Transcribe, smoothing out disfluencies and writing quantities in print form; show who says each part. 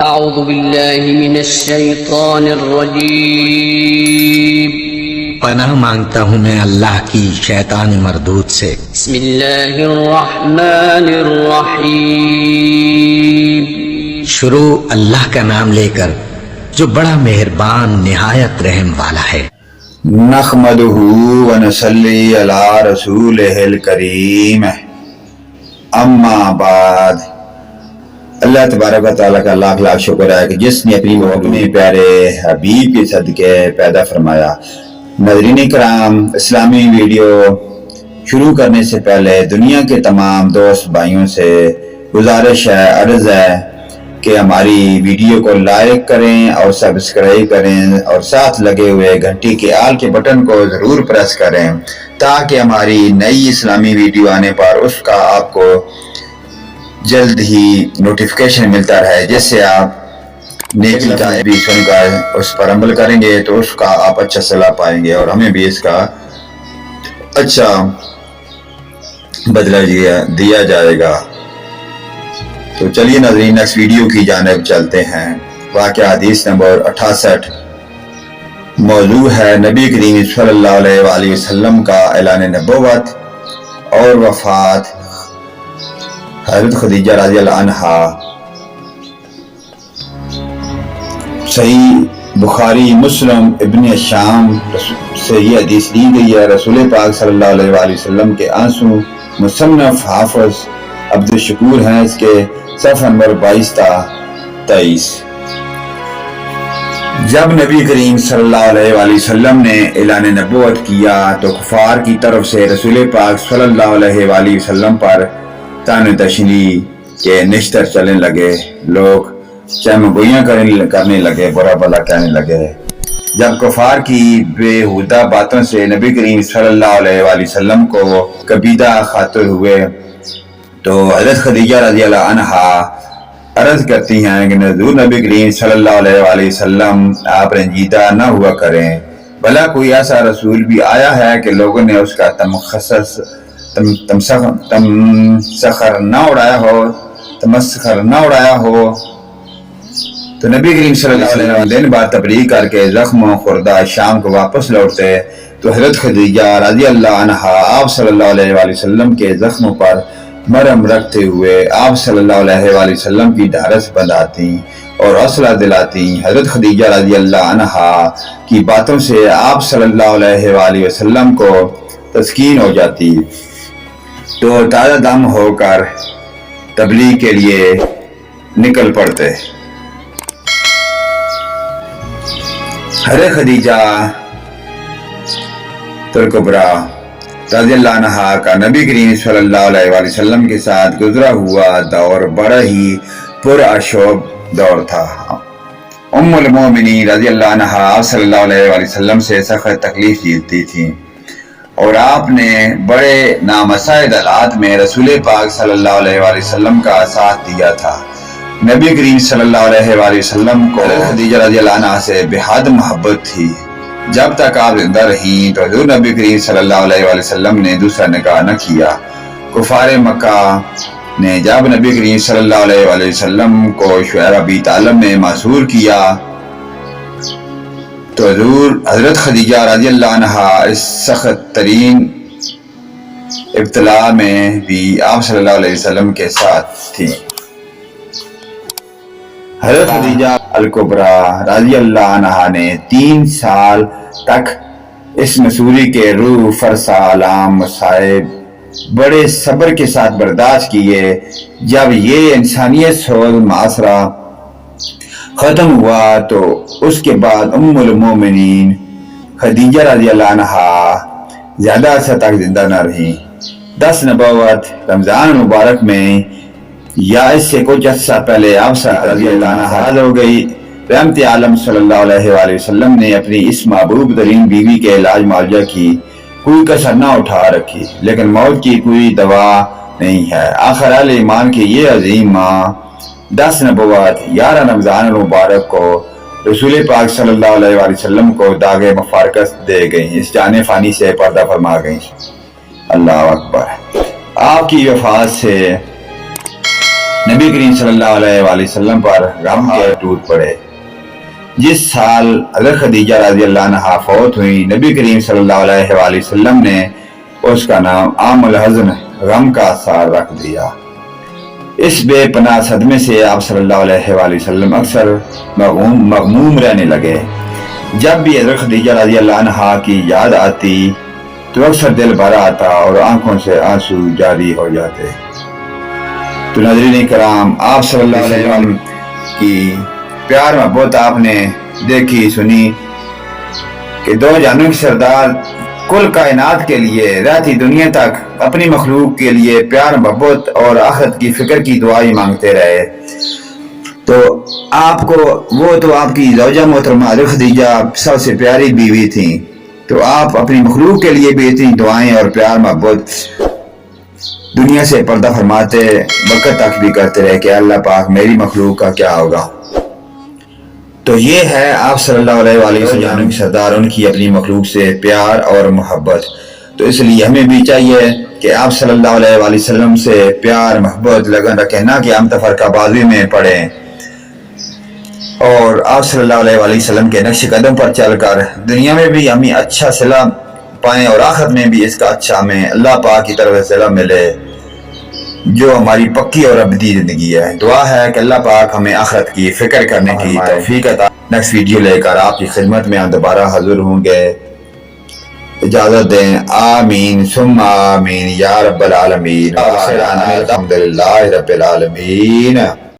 Speaker 1: اعوذ باللہ من الشیطان الرجیم
Speaker 2: پناہ مانگتا ہوں میں اللہ کی شیطان مردود سے۔
Speaker 1: بسم اللہ الرحمن الرحیم
Speaker 2: شروع اللہ کا نام لے کر جو بڑا مہربان نہایت رحم والا ہے۔
Speaker 3: نحمدہ ونصلی علی رسولہ الکریم، اما بعد۔ اللہ تبارک و تعالیٰ کا لاکھ لاکھ شکر ہے کہ جس نے اپنی اپنے پیارے حبیب کے صدقے پیدا فرمایا۔ ناظرین کرام، اسلامی ویڈیو شروع کرنے سے پہلے دنیا کے تمام دوست بھائیوں سے گزارش ہے، عرض ہے کہ ہماری ویڈیو کو لائک کریں اور سبسکرائب کریں اور ساتھ لگے ہوئے گھنٹی کے آل کے بٹن کو ضرور پریس کریں تاکہ ہماری نئی اسلامی ویڈیو آنے پر اس کا آپ کو جلد ہی نوٹیفیکیشن ملتا رہے، جس سے آپ نیک لفظ بھی سن کر اس پر عمل کریں گے تو اس کا آپ اچھا صلاح پائیں گے اور ہمیں بھی اس کا اچھا بدلہ دیا جائے گا۔ تو چلیے ناظرین، نیکسٹ ویڈیو کی جانب چلتے ہیں۔ واقعہ حدیث نمبر 68، موضوع ہے نبی کریم صلی اللہ علیہ وآلہ وسلم کا اعلان نبوت اور وفات۔ حضرت خدیجہ رضی اللہ عنہا، صحیح بخاری مسلم ابن شام سے یہ حدیث لی گئی ہے۔ رسول پاک صلی اللہ علیہ وآلہ وسلم کے آنسو مصنف حافظ عبد الشکور ہیں، اس کے صفحہ نمبر 22 تا 23۔ جب نبی کریم صلی اللہ علیہ وآلہ وسلم نے اعلان نبوت کیا تو کفار کی طرف سے رسول پاک صلی اللہ علیہ وآلہ وسلم پر تان تشنی کے نشتر چلنے لگے، لوگ چمگویاں کرنے لگے، برا بلا کہنے لگے۔ جب کفار کی بےہودہ باتوں سے نبی کریم صلی اللہ علیہ وآلہ وسلم کو کبیدہ خاطر ہوئے تو حضرت خدیجہ رضی اللہ عنہا عرض کرتی ہیں کہ حضور نبی کریم صلی اللہ علیہ وآلہ وسلم آپ رنجیدہ نہ ہوا کریں، بھلا کوئی ایسا رسول بھی آیا ہے کہ لوگوں نے اس کا تمسخر نہ اڑایا ہو۔ تو نبی کریم صلی اللہ علیہ وسلم دن بعد تبلیغ کر کے زخم و خوردہ شام کو واپس لوٹتے تو حضرت خدیجہ رضی اللہ عنہا آپ صلی اللہ علیہ وآلہ وسلم کے زخموں پر مرہم رکھتے ہوئے آپ صلی اللہ علیہ وآلہ وسلم کی ڈھارس بندھاتی اور حوصلہ دلاتی۔ حضرت خدیجہ رضی اللہ عنہا کی باتوں سے آپ صلی اللہ علیہ وآلہ وسلم کو تسکین ہو جاتی تو تازہ دم ہو کر تبلیغ کے لیے نکل پڑتے۔ حضرت خدیجہ الکبریٰ رضی اللہ عنہا کا نبی کریم صلی اللہ علیہ وآلہ وسلم کے ساتھ گزرا ہوا دور بڑا ہی پرآشوب دور تھا۔ ام المومنین رضی اللہ عنہا آپ صلی اللہ علیہ وآلہ وسلم سے سخت تکلیف جھیلتی تھی اور آپ نے بڑے نامساعد حالات میں رسول پاک صلی اللہ علیہ وآلہ وسلم کا ساتھ دیا تھا۔ نبی کریم صلی اللہ علیہ وآلہ وسلم کو خدیجہ رضی اللہ عنہا سے بے حد محبت تھی۔ جب تک آپ زندہ رہیں تو حضور نبی کریم صلی اللہ علیہ وآلہ وسلم نے دوسرا نکاح نہ کیا۔ کفار مکہ نے جب نبی کریم صلی اللہ علیہ وآلہ وسلم کو شعیر ابی طالب میں معذور کیا تو حضرت خدیجہ رضی اللہ عنہا اس سخت ترین ابتلاء میں بھی آپ صلی اللہ علیہ وسلم کے ساتھ تھی۔ حضرت خدیجہ الکبریٰ رضی اللہ عنہا نے 3 سال تک اس مسوری کے روح فرسا آلام مصائب بڑے صبر کے ساتھ برداشت کیے۔ جب یہ انسانیت سوز معاشرہ ختم ہوا تو اس کے بعد ام المومنین خدیجہ رضی اللہ عنہا زیادہ عرصہ تک زندہ نہ رہیں۔ 10 نبوت رمضان مبارک میں یا اس سے کچھ عرصہ پہلے آپ رضی اللہ عنہا ہو گئی۔ رحمت عالم صلی اللہ علیہ وآلہ وسلم نے اپنی اس محبوب ترین بیوی کے علاج معالجہ کی کوئی کسر نہ اٹھا رکھی، لیکن موت کی کوئی دوا نہیں ہے۔ آخر اہل ایمان کی یہ عظیم ماں 10 نبوت 11 رمضان المبارک کو رسول پاک صلی اللہ علیہ وآلہ وسلم کو داغ مفارقت دے گئیں، اس جان فانی سے پردہ فرما گئیں۔ اللہ اکبر۔ آپ کی وفات سے نبی کریم صلی اللہ علیہ وآلہ وسلم پر غم کے ٹوٹ پڑے۔ جس سال حضرت خدیجہ رضی اللہ عنہا فوت ہوئی، نبی کریم صلی اللہ علیہ وآلہ وسلم نے اس کا نام عام الحزن، غم کا سال رکھ دیا۔ اس بے پناہ صدمے سے آپ صلی اللہ علیہ وآلہ وسلم اکثر مغموم رہنے لگے۔ جب بھی حضرت خدیجہ رضی اللہ عنہا کی یاد آتی تو اکثر دل بھر آتا اور آنکھوں سے آنسو جاری ہو جاتے۔ تو ناظرین کرام، آپ صلی اللہ علیہ وسلم کی پیار محبت آپ نے دیکھی سنی کہ دو جہانوں کے سردار کل کائنات کے لیے رہتی دنیا تک اپنی مخلوق کے لیے پیار محبت اور آخرت کی فکر کی دعائی مانگتے رہے۔ تو آپ کو وہ تو آپ کی زوجہ محترمہ حضرت خدیجہ سب سے پیاری بیوی تھیں، تو آپ اپنی مخلوق کے لیے بھی اتنی دعائیں اور پیار محبت دنیا سے پردہ فرماتے وقت تک بھی کرتے رہے کہ اللہ پاک میری مخلوق کا کیا ہوگا۔ تو یہ ہے آپ صلی اللہ علیہ وآلہ وسلم کی سردار، ان کی اپنی مخلوق سے پیار اور محبت۔ تو اس لیے ہمیں بھی چاہیے کہ آپ صلی اللہ علیہ وآلہ وسلم سے پیار محبت لگن رکھیں، نہ کہ ہم تفرقہ بازی میں پڑیں، اور آپ صلی اللہ علیہ وآلہ وسلم کے نقش قدم پر چل کر دنیا میں بھی ہمیں اچھا صلہ پائیں اور آخرت میں بھی اس کا اچھا ہمیں اللہ پاک کی طرف سے صلہ ملے جو ہماری پکی اور ابدی زندگی ہے۔ دعا ہے کہ اللہ پاک ہمیں آخرت کی فکر کرنے کی توفیق عطا۔ نیکسٹ ویڈیو لے کر آپ کی خدمت میں ہم دوبارہ حاضر ہوں گے۔ اجازت دیں، آمین ثم آمین یا رب العالمین، الحمدللہ رب العالمین۔